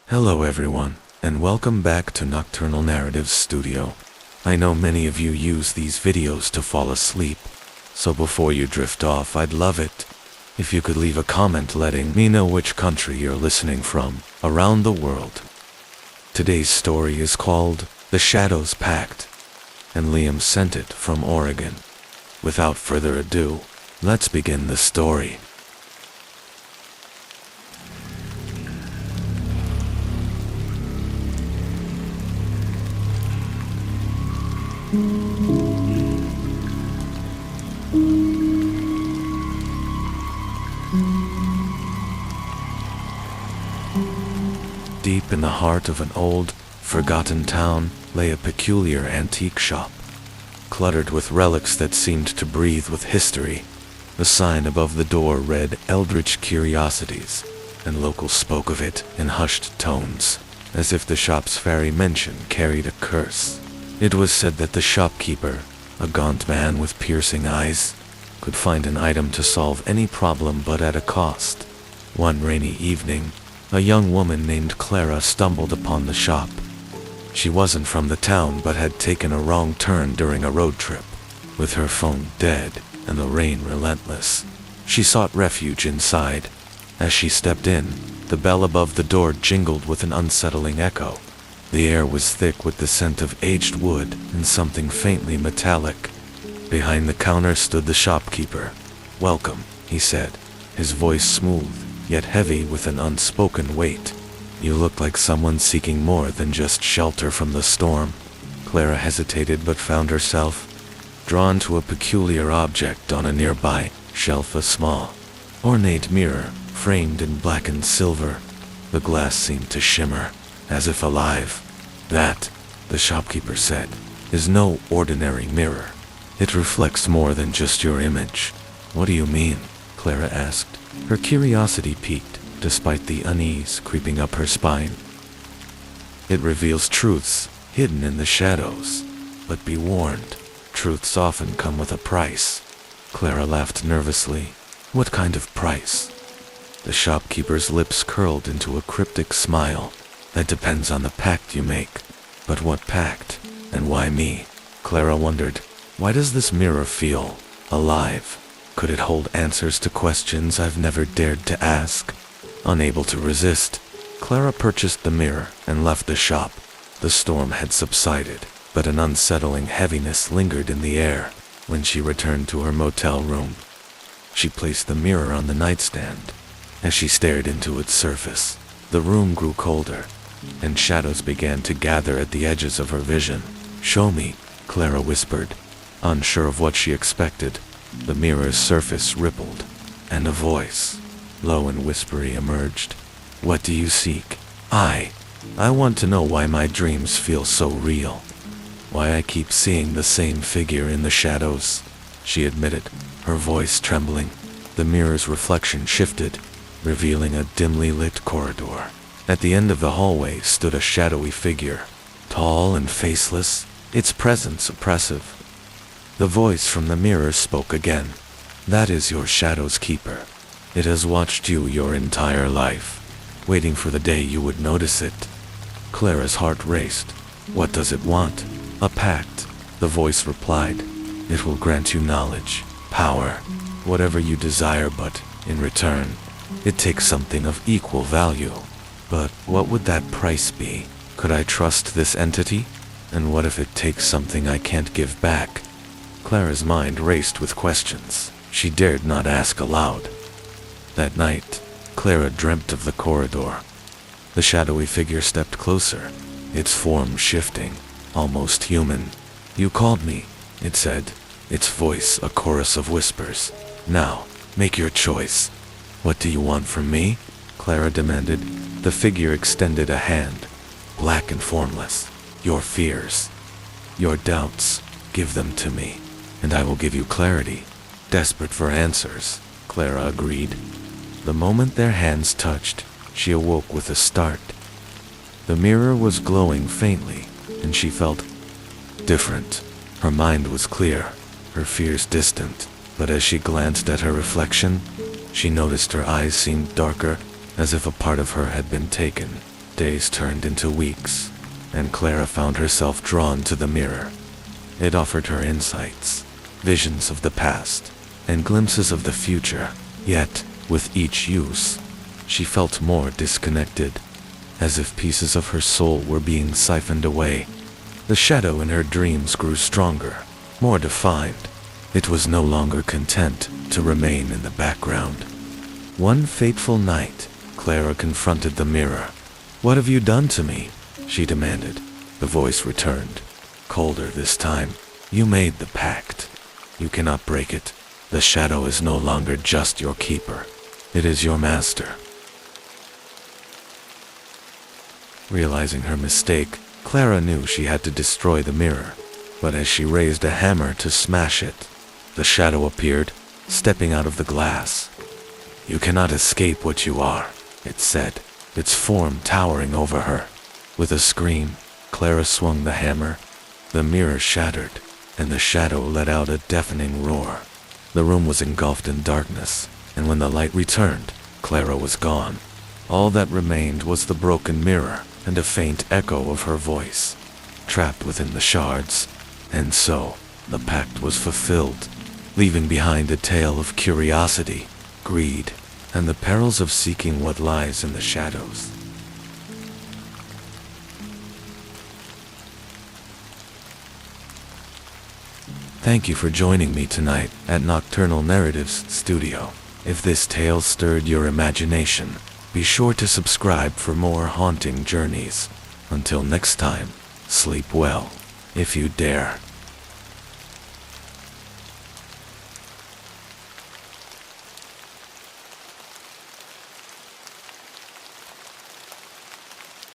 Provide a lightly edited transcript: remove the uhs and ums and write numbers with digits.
Hello everyone, and welcome back to Nocturnal Narratives Studio. I know many of you use these videos to fall asleep, so before you drift off, I'd love it if you could leave a comment letting me know which country you're listening from around the world. Today's story is called The Shadow's Pact, and Liam sent it from Oregon. Without further ado, let's begin the story. Deep in the heart of an old, forgotten town lay a peculiar antique shop, cluttered with relics that seemed to breathe with history. The sign above the door read Eldritch Curiosities, and locals spoke of it in hushed tones, as if the shop's very mention carried a curse. It was said that the shopkeeper, a gaunt man with piercing eyes, could find an item to solve any problem but at a cost. One rainy evening, a young woman named Clara stumbled upon the shop. She wasn't from the town but had taken a wrong turn during a road trip. With her phone dead and the rain relentless, she sought refuge inside. As she stepped in, the bell above the door jingled with an unsettling echo. The air was thick with the scent of aged wood and something faintly metallic. Behind the counter stood the shopkeeper. "Welcome," he said, his voice smooth, yet heavy with an unspoken weight. "You look like someone seeking more than just shelter from the storm." Clara hesitated but found herself drawn to a peculiar object on a nearby shelf, a small, ornate mirror framed in blackened silver. The glass seemed to shimmer, as if alive. "That," the shopkeeper said, "is no ordinary mirror. It reflects more than just your image." "What do you mean?" Clara asked. Her curiosity piqued, despite the unease creeping up her spine. "It reveals truths hidden in the shadows. But be warned, truths often come with a price." Clara laughed nervously. "What kind of price?" The shopkeeper's lips curled into a cryptic smile. "That depends on the pact you make." "But what pact? And why me?" Clara wondered. Why does this mirror feel alive? Could it hold answers to questions I've never dared to ask? Unable to resist, Clara purchased the mirror and left the shop. The storm had subsided, but an unsettling heaviness lingered in the air. When she returned to her motel room, she placed the mirror on the nightstand. As she stared into its surface, the room grew colder, and shadows began to gather at the edges of her vision. "Show me," Clara whispered, unsure of what she expected. The mirror's surface rippled, and a voice, low and whispery, emerged. "What do you seek?" I want to know why my dreams feel so real. Why I keep seeing the same figure in the shadows," she admitted, her voice trembling. The mirror's reflection shifted, revealing a dimly lit corridor. At the end of the hallway stood a shadowy figure, tall and faceless, its presence oppressive. The voice from the mirror spoke again. "That is your shadow's keeper. It has watched you your entire life, waiting for the day you would notice it." Clara's heart raced. "What does it want?" "A pact," the voice replied. "It will grant you knowledge, power, whatever you desire, but in return, it takes something of equal value." "But what would that price be? Could I trust this entity? And what if it takes something I can't give back?" Clara's mind raced with questions she dared not ask aloud. That night, Clara dreamt of the corridor. The shadowy figure stepped closer, its form shifting, almost human. "You called me," it said, its voice a chorus of whispers. "Now, make your choice." "What do you want from me?" Clara demanded. The figure extended a hand, black and formless. "Your fears, your doubts, give them to me, and I will give you clarity." Desperate for answers, Clara agreed. The moment their hands touched, she awoke with a start. The mirror was glowing faintly, and she felt different. Her mind was clear, her fears distant, but as she glanced at her reflection, she noticed her eyes seemed darker, as if a part of her had been taken. days turned into weeks, and Clara found herself drawn to the mirror. It offered her insights, visions of the past, and glimpses of the future, yet, with each use, she felt more disconnected, as if pieces of her soul were being siphoned away. The shadow in her dreams grew stronger, more defined. It was no longer content to remain in the background. One fateful night, Clara confronted the mirror. "What have you done to me?" she demanded. The voice returned, colder this time. "You made the pact. You cannot break it. The shadow is no longer just your keeper. It is your master." Realizing her mistake, Clara knew she had to destroy the mirror. But as she raised a hammer to smash it, the shadow appeared, stepping out of the glass. "You cannot escape what you are," it said, its form towering over her. With a scream, Clara swung the hammer. The mirror shattered, and the shadow let out a deafening roar. The room was engulfed in darkness, and when the light returned, Clara was gone. All that remained was the broken mirror and a faint echo of her voice, trapped within the shards. And so, the pact was fulfilled, leaving behind a tale of curiosity, greed, and the perils of seeking what lies in the shadows. Thank you for joining me tonight at Nocturnal Narratives Studio. If this tale stirred your imagination, be sure to subscribe for more haunting journeys. Until next time, sleep well, if you dare.